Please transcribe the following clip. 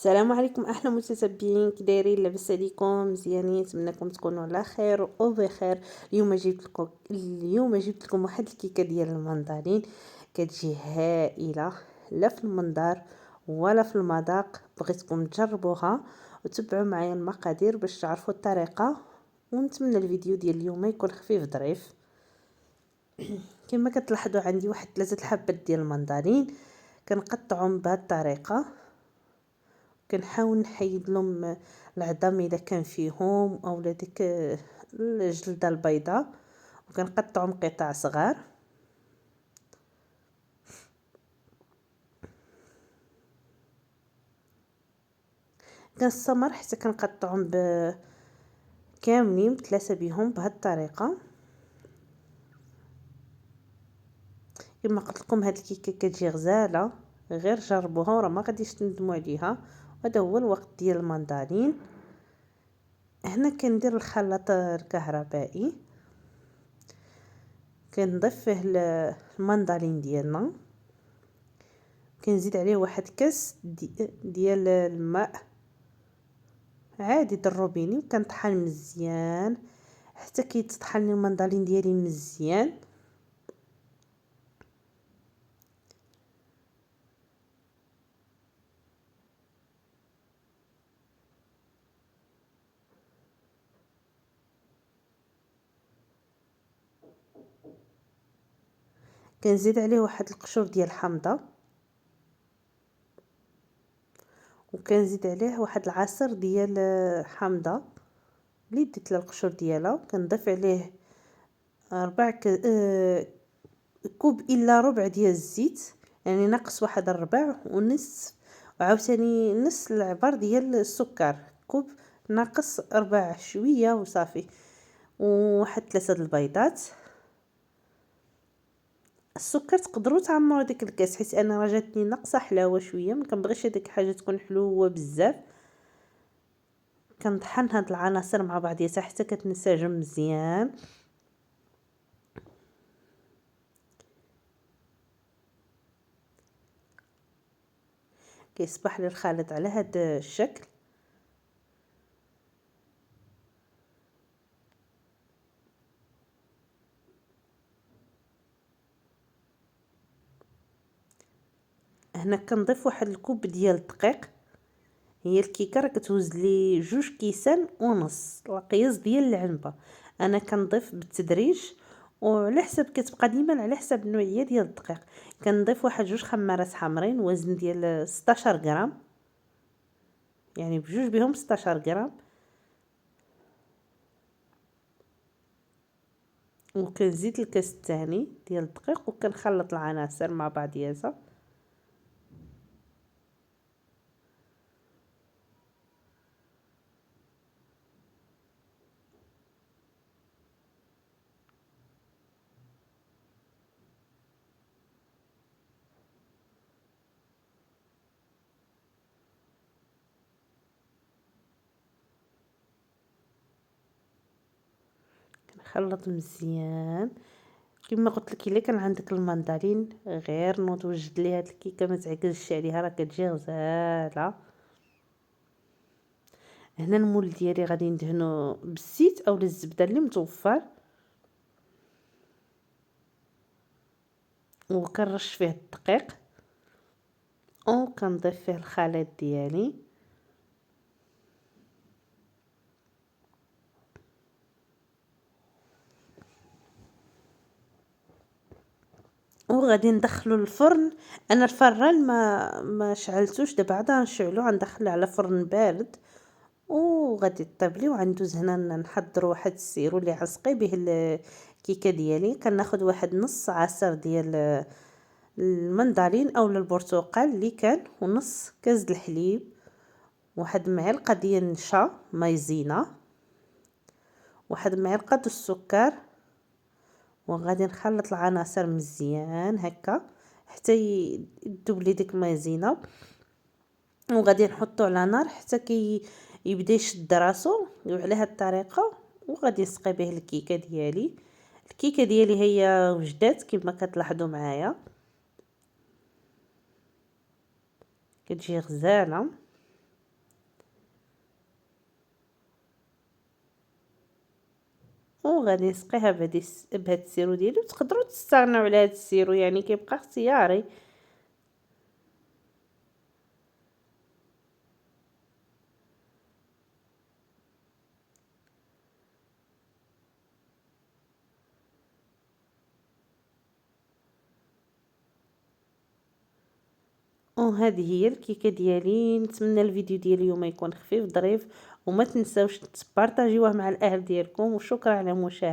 السلام عليكم احلى متتبعين، كي دايرين؟ لاباس عليكم؟ مزيانين؟ نتمنىكم تكونوا على خير وبخير. اليوم جبت لكم واحد الكيكه ديال المندرين، كتجي هائله، لا في المنظر ولا في المذاق. بغيتكم تجربوها وتبعوا معايا المقادير باش تعرفوا الطريقه، ونتمنى الفيديو ديال اليوم يكون خفيف ظريف. كما كتلاحظوا عندي واحد 3 حبات ديال المندرين، كنقطعهم بهذه الطريقه. كنحاول نحيد لهم العظم اذا كان فيهم او ديك الجلده البيضاء، وكنقطعهم قطع صغار. كنستمر حتى كنقطعهم كاملين ب3 بهم بهذه الطريقه. كما قلت لكم هاد الكيكه كتجي غزاله، غير جربوها وراه ما غاديش تندموا عليها. هذا هو الوقت ديال المندرين. هنا كندير الخلاط الكهربائي، كنضيف فيه المندرين ديالنا، كنزيد عليه واحد كاس ديال الماء عادي الروبيني، وكنطحن مزيان حتى كيتطحن لي المندرين ديالي مزيان. كنزيد عليه واحد القشور ديال الحامضه، وكنزيد عليه واحد العصير ديال حامضه اللي ديت لها القشور ديالها. كنضيف عليه 4 كوب الا ربع ديال الزيت، يعني ناقص واحد الربع ونصف، وعاوتاني نص العبار ديال السكر، كوب ناقص ربع شويه وصافي، وواحد 3 البيضات. السكر تقدروا تعمروا ديك الكاس، حيت انا راه جاتني ناقصه حلاوه شويه، ما كنبغيش هذيك الحاجه تكون حلوه بزاف. كنطحن هاد العناصر مع بعضياتها حتى كتنسجم مزيان. كيصبح لي الخليط على هاد الشكل. هنا كنضيف واحد الكوب ديال الدقيق. هي الكيكه راه كتوز لي 2 كيسان ونص، القياس ديال العنبه. انا كنضيف بالتدريج، وعلى حسب كتبقى ديما على حسب النوعيه ديال الدقيق. كنضيف واحد 2 خمارات حمرين وزن ديال 16 غرام، يعني بجوج بهم 16 غرام. وكنزيد الكاس الثاني ديال الدقيق، وكنخلط العناصر مع بعضياتها. كنخلط مزيان. كما قلت لك، الا كان عندك المندرين غير نوض وجد لي هاد الكيكه، ما تعجزش عليها، راه كتجي غزاله. هنا المول ديالي غادي ندهنو بالزيت او الزبده اللي متوفر، وكنرش فيه الدقيق، وكنضيف فيه الخليط ديالي. وغادي ندخلو الفرن. انا الفران ما شعلتوش، دابا عاد غنشعلو، غندخلو على فرن بارد، وغادي طيب لي. وغندوز هنا نحضر واحد السيرو اللي عسقي به الكيكه ديالي. كناخذ واحد نص عصير ديال المندرين او البرتقال اللي كان، ونص كاس الحليب، واحد معلقه ديال النشا مايزينا، واحد معلقه السكر. وغادي نخلط العناصر مزيان هكا حتى يذوب لي ديك المايزينا، وغادي نحطو على نار حتى يبدا يشد راسو وعلى هاد الطريقه. وغادي نسقي به الكيكه ديالي. الكيكه ديالي هي وجدات كما كتلاحظوا معايا، كتجي غزاله. وغادي نسقيها بهاد السيرو ديالي، وتقدروا تستغناو على هاد السيرو يعني كيبقى اختياري. وهذه هي الكيكه ديالي. نتمنى الفيديو ديال اليوم يكون خفيف ظريف، وما تنساوش تبارطاجيوه مع الاهل ديالكم، وشكرا على المشاهده.